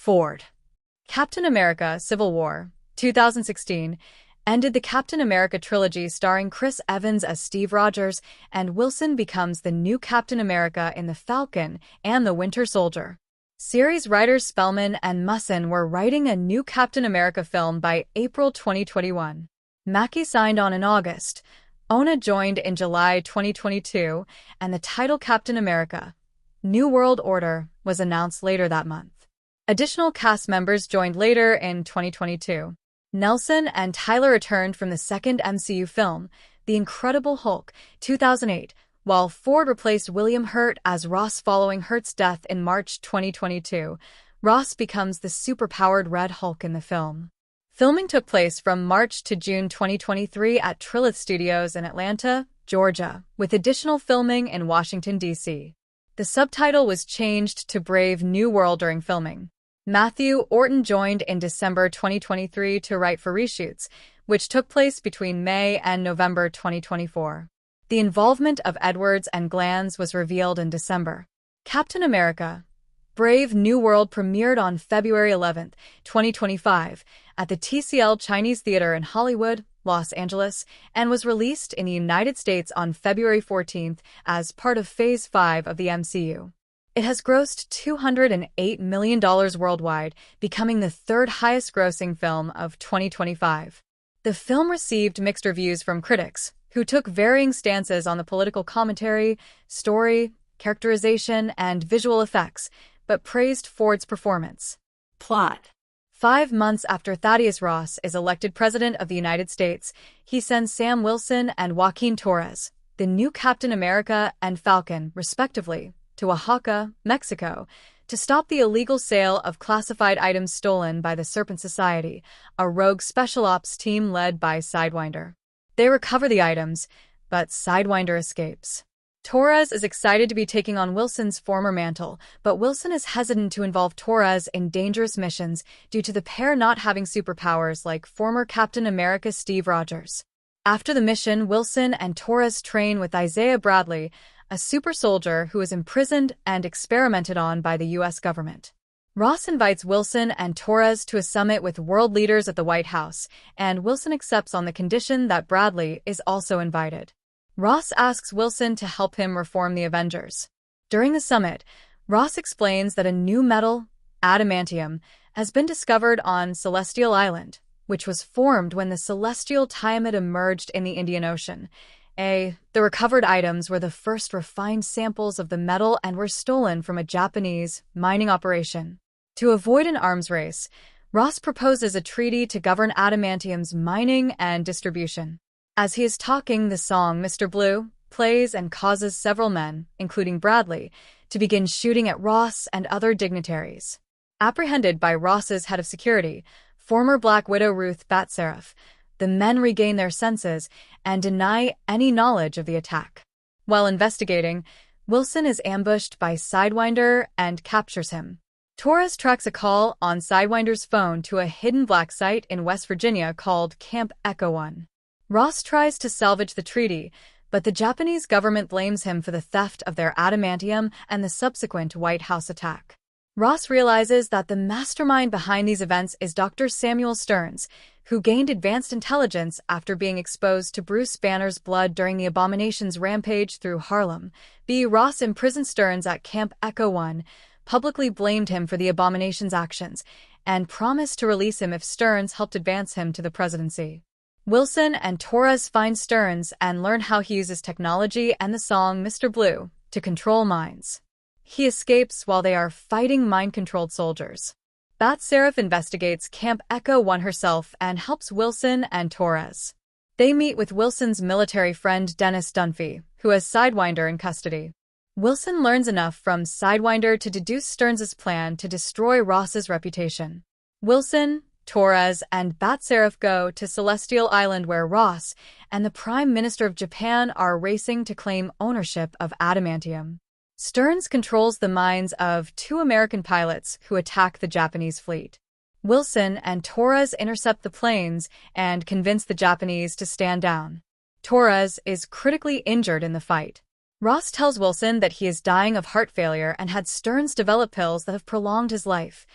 Ford. Captain America: Civil War, 2016, ended the Captain America trilogy starring Chris Evans as Steve Rogers, and Wilson becomes the new Captain America in The Falcon and the Winter Soldier. Series writers Spellman and Musson were writing a new Captain America film by April 2021. Mackie signed on in August. Ona joined in July 2022, and the title Captain America: New World Order was announced later that month. Additional cast members joined later in 2022. Nelson and Tyler returned from the second MCU film, The Incredible Hulk, 2008, while Ford replaced William Hurt as Ross following Hurt's death in March 2022. Ross becomes the superpowered Red Hulk in the film. Filming took place from March to June 2023 at Trilith Studios in Atlanta, Georgia, with additional filming in Washington, D.C. The subtitle was changed to Brave New World during filming. Matthew Orton joined in December 2023 to write for reshoots, which took place between May and November 2024. The involvement of Edwards and Glanz was revealed in December. Captain America: Brave New World premiered on February 11, 2025, at the TCL Chinese Theater in Hollywood, Los Angeles, and was released in the United States on February 14 as part of Phase 5 of the MCU. It has grossed $208 million worldwide, becoming the third highest-grossing film of 2025. The film received mixed reviews from critics, who took varying stances on the political commentary, story, characterization, and visual effects, but praised Ford's performance. Plot. 5 months after Thaddeus Ross is elected President of the United States, he sends Sam Wilson and Joaquin Torres, the new Captain America and Falcon, respectively, to Oaxaca, Mexico, to stop the illegal sale of classified items stolen by the Serpent Society, a rogue special ops team led by Sidewinder. They recover the items, but Sidewinder escapes. Torres is excited to be taking on Wilson's former mantle, but Wilson is hesitant to involve Torres in dangerous missions due to the pair not having superpowers like former Captain America Steve Rogers. After the mission, Wilson and Torres train with Isaiah Bradley, a super soldier who is imprisoned and experimented on by the U.S. government. Ross invites Wilson and Torres to a summit with world leaders at the White House, and Wilson accepts on the condition that Bradley is also invited. Ross asks Wilson to help him reform the Avengers. During the summit, Ross explains that a new metal, adamantium, has been discovered on Celestial Island, which was formed when the celestial Tiamat emerged in the Indian Ocean. The recovered items were the first refined samples of the metal and were stolen from a Japanese mining operation. To avoid an arms race, Ross proposes a treaty to govern adamantium's mining and distribution. As he is talking, the song Mr. Blue plays and causes several men, including Bradley, to begin shooting at Ross and other dignitaries. Apprehended by Ross's head of security, former Black Widow Ruth Batseraph, the men regain their senses and deny any knowledge of the attack. While investigating, Wilson is ambushed by Sidewinder and captures him. Torres tracks a call on Sidewinder's phone to a hidden black site in West Virginia called Camp Echo 1. Ross tries to salvage the treaty, but the Japanese government blames him for the theft of their adamantium and the subsequent White House attack. Ross realizes that the mastermind behind these events is Dr. Samuel Stearns, who gained advanced intelligence after being exposed to Bruce Banner's blood during the Abomination's rampage through Harlem. Ross imprisoned Stearns at Camp Echo 1, publicly blamed him for the Abomination's actions, and promised to release him if Stearns helped advance him to the presidency. Wilson and Torres find Stearns and learn how he uses technology and the song Mr. Blue to control minds. He escapes while they are fighting mind-controlled soldiers. Batseraph investigates Camp Echo 1 herself and helps Wilson and Torres. They meet with Wilson's military friend Dennis Dunphy, who has Sidewinder in custody. Wilson learns enough from Sidewinder to deduce Stearns' plan to destroy Ross's reputation. Wilson, Torres, and Batseraph go to Celestial Island where Ross and the Prime Minister of Japan are racing to claim ownership of adamantium. Stearns controls the minds of 2 American pilots who attack the Japanese fleet. Wilson and Torres intercept the planes and convince the Japanese to stand down. Torres is critically injured in the fight. Ross tells Wilson that he is dying of heart failure and had Stearns develop pills that have prolonged his life.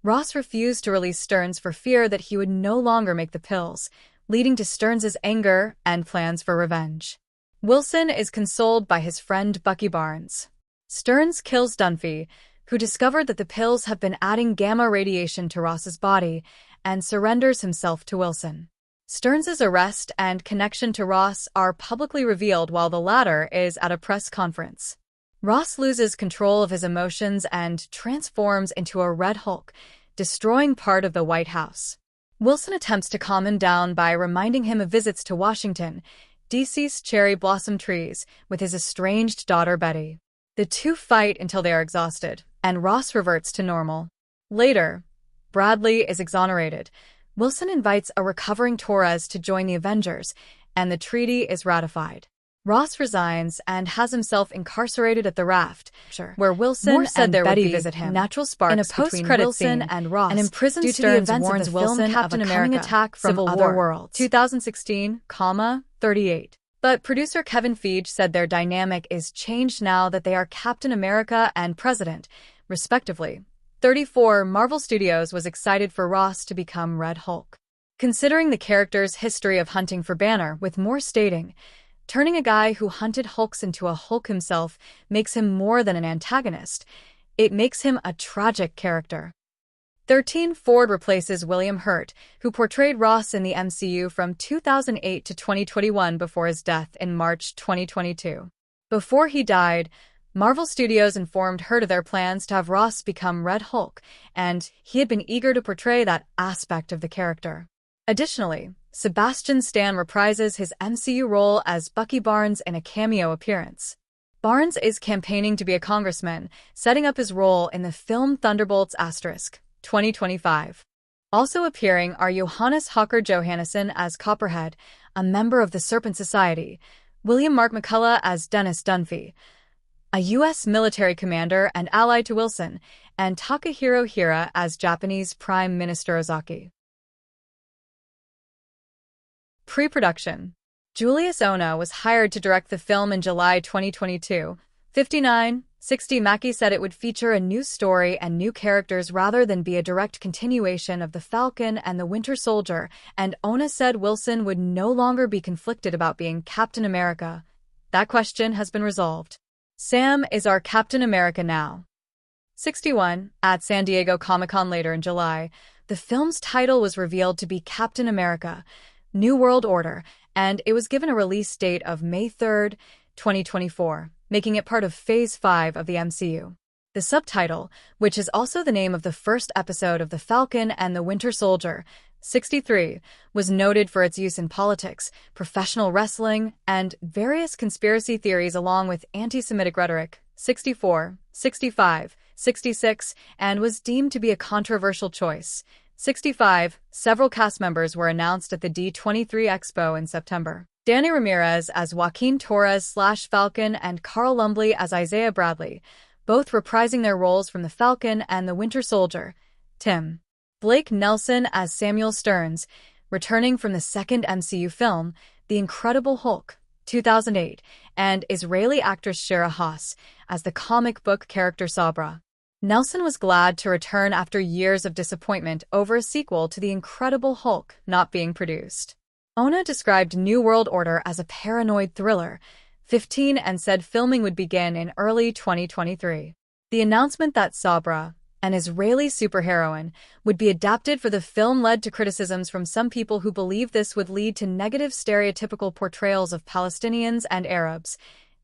Ross refused to release Stearns for fear that he would no longer make the pills, leading to Stearns' anger and plans for revenge. Wilson is consoled by his friend Bucky Barnes. Stearns kills Dunphy, who discovered that the pills have been adding gamma radiation to Ross's body, and surrenders himself to Wilson. Stearns' arrest and connection to Ross are publicly revealed while the latter is at a press conference. Ross loses control of his emotions and transforms into a Red Hulk, destroying part of the White House. Wilson attempts to calm him down by reminding him of visits to Washington, D.C.'s cherry blossom trees, with his estranged daughter Betty. The two fight until they are exhausted, and Ross reverts to normal. Later, Bradley is exonerated. Wilson invites a recovering Torres to join the Avengers, and the treaty is ratified. Ross resigns and has himself incarcerated at the Raft, where Wilson and Betty visit him. Natural sparks in a post-credit Wilson and Ross, an imprisoned due to Stearns the events warns of the Wilson film Captain America attack from Civil Other Worlds. 2016, 38. But producer Kevin Feige said their dynamic is changed now that they are Captain America and President, respectively. 34. Marvel Studios was excited for Ross to become Red Hulk. Considering the character's history of hunting for Banner, with more stating, turning a guy who hunted Hulks into a Hulk himself makes him more than an antagonist. It makes him a tragic character. 13. Ford replaces William Hurt, who portrayed Ross in the MCU from 2008 to 2021 before his death in March 2022. Before he died, Marvel Studios informed Hurt of their plans to have Ross become Red Hulk, and he had been eager to portray that aspect of the character. Additionally, Sebastian Stan reprises his MCU role as Bucky Barnes in a cameo appearance. Barnes is campaigning to be a congressman, setting up his role in the film Thunderbolts*, 2025. Also appearing are Johannes Hawker Johannesson as Copperhead, a member of the Serpent Society, William Mark McCullough as Dennis Dunphy, a U.S. military commander and ally to Wilson, and Takahiro Hira as Japanese Prime Minister Ozaki. Pre-production. Julius Ono was hired to direct the film in July 2022. 59:60 Mackie said it would feature a new story and new characters rather than be a direct continuation of The Falcon and the Winter Soldier, and Ono said Wilson would no longer be conflicted about being Captain America. That question has been resolved. Sam is our Captain America now. 61. At San Diego Comic-Con later in July, the film's title was revealed to be Captain America: New World Order, and it was given a release date of May 3, 2024, making it part of Phase 5 of the MCU. The subtitle, which is also the name of the first episode of The Falcon and the Winter Soldier, 63, was noted for its use in politics, professional wrestling, and various conspiracy theories along with anti-Semitic rhetoric, 64, 65, 66, and was deemed to be a controversial choice. 65. Several cast members were announced at the D23 Expo in September. Danny Ramirez as Joaquin Torres/Falcon and Carl Lumbly as Isaiah Bradley, both reprising their roles from The Falcon and the Winter Soldier. Tim Blake Nelson as Samuel Stearns, returning from the second MCU film, The Incredible Hulk, 2008, and Israeli actress Shira Haas as the comic book character Sabra. Nelson was glad to return after years of disappointment over a sequel to The Incredible Hulk not being produced. Ono described New World Order as a paranoid thriller, 15, and said filming would begin in early 2023. The announcement that Sabra, an Israeli superheroine, would be adapted for the film led to criticisms from some people who believe this would lead to negative stereotypical portrayals of Palestinians and Arabs.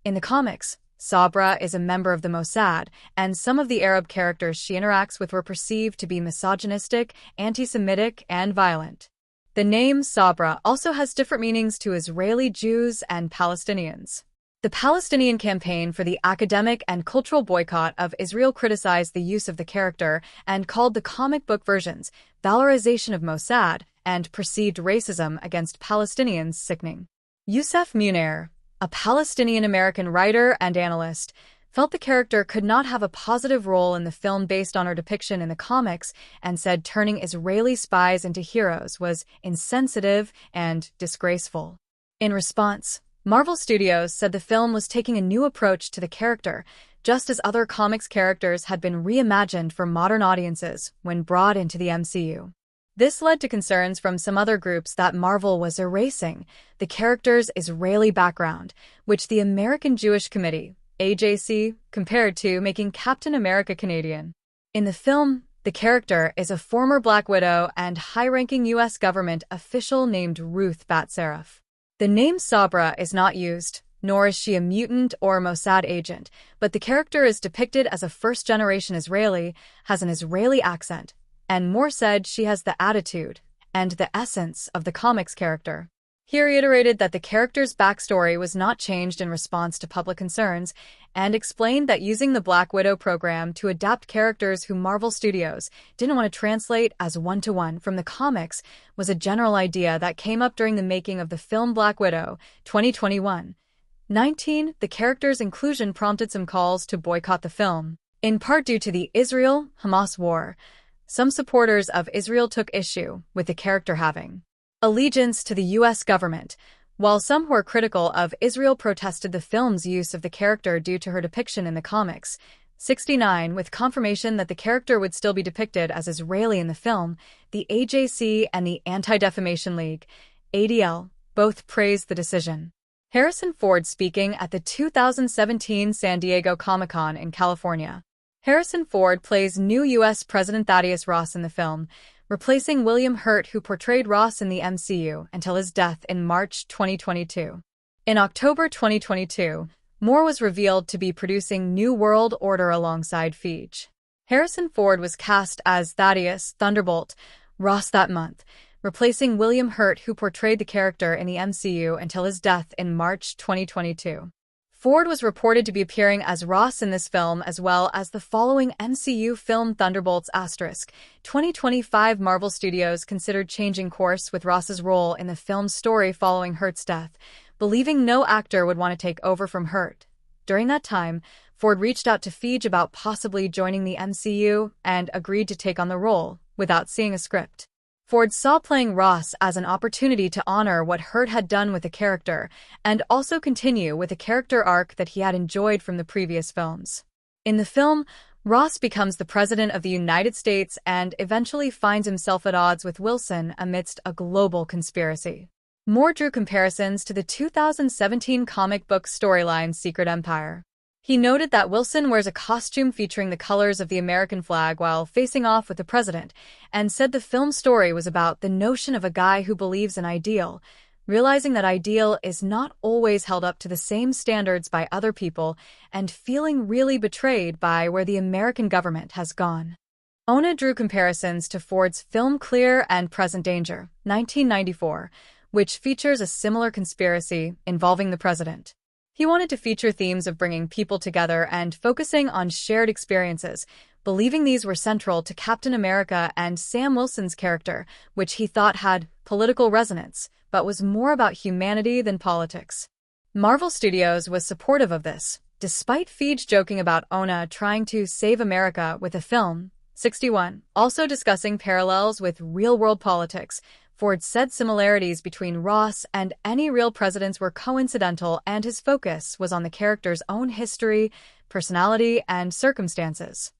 In the comics, Sabra is a member of the Mossad, and some of the Arab characters she interacts with were perceived to be misogynistic, anti-Semitic, and violent. The name Sabra also has different meanings to Israeli Jews and Palestinians. The Palestinian Campaign for the Academic and Cultural Boycott of Israel criticized the use of the character and called the comic book versions valorization of Mossad and perceived racism against Palestinians sickening. Youssef Munir, a Palestinian-American writer and analyst, felt the character could not have a positive role in the film based on her depiction in the comics and said turning Israeli spies into heroes was insensitive and disgraceful. In response, Marvel Studios said the film was taking a new approach to the character, just as other comics characters had been reimagined for modern audiences when brought into the MCU. This led to concerns from some other groups that Marvel was erasing the character's Israeli background, which the American Jewish Committee, AJC, compared to making Captain America Canadian. In the film, the character is a former Black Widow and high-ranking U.S. government official named Ruth Bat-Saraf. The name Sabra is not used, nor is she a mutant or Mossad agent, but the character is depicted as a first-generation Israeli, has an Israeli accent, and Moore said she has the attitude and the essence of the comics character. He reiterated that the character's backstory was not changed in response to public concerns and explained that using the Black Widow program to adapt characters who Marvel Studios didn't want to translate as one-to-one from the comics was a general idea that came up during the making of the film Black Widow, 2021. 19. The character's inclusion prompted some calls to boycott the film, in part due to the Israel-Hamas war. Some supporters of Israel took issue with the character having allegiance to the U.S. government, while some who were critical of Israel protested the film's use of the character due to her depiction in the comics. 69. With confirmation that the character would still be depicted as Israeli in the film, the AJC and the Anti-Defamation League, ADL, both praised the decision. Harrison Ford speaking at the 2017 San Diego Comic-Con in California. Harrison Ford plays new U.S. President Thaddeus Ross in the film, replacing William Hurt, who portrayed Ross in the MCU until his death in March 2022. In October 2022, Moore was revealed to be producing New World Order alongside Feige. Harrison Ford was cast as Thaddeus Thunderbolt Ross that month, replacing William Hurt, who portrayed the character in the MCU until his death in March 2022. Ford was reported to be appearing as Ross in this film as well as the following MCU film Thunderbolts*. 2025 Marvel Studios considered changing course with Ross's role in the film's story following Hurt's death, believing no actor would want to take over from Hurt. During that time, Ford reached out to Feige about possibly joining the MCU and agreed to take on the role without seeing a script. Ford saw playing Ross as an opportunity to honor what Hurt had done with the character and also continue with a character arc that he had enjoyed from the previous films. In the film, Ross becomes the President of the United States and eventually finds himself at odds with Wilson amidst a global conspiracy. Moore drew comparisons to the 2017 comic book storyline Secret Empire. He noted that Wilson wears a costume featuring the colors of the American flag while facing off with the president, and said the film's story was about the notion of a guy who believes an ideal, realizing that ideal is not always held up to the same standards by other people, and feeling really betrayed by where the American government has gone. Ona drew comparisons to Ford's film Clear and Present Danger, 1994, which features a similar conspiracy involving the president. He wanted to feature themes of bringing people together and focusing on shared experiences, believing these were central to Captain America and Sam Wilson's character, which he thought had political resonance, but was more about humanity than politics. Marvel Studios was supportive of this, despite Feige joking about Ona trying to save America with a film. 61. Also discussing parallels with real-world politics, Ford said similarities between Ross and any real presidents were coincidental and his focus was on the character's own history, personality, and circumstances.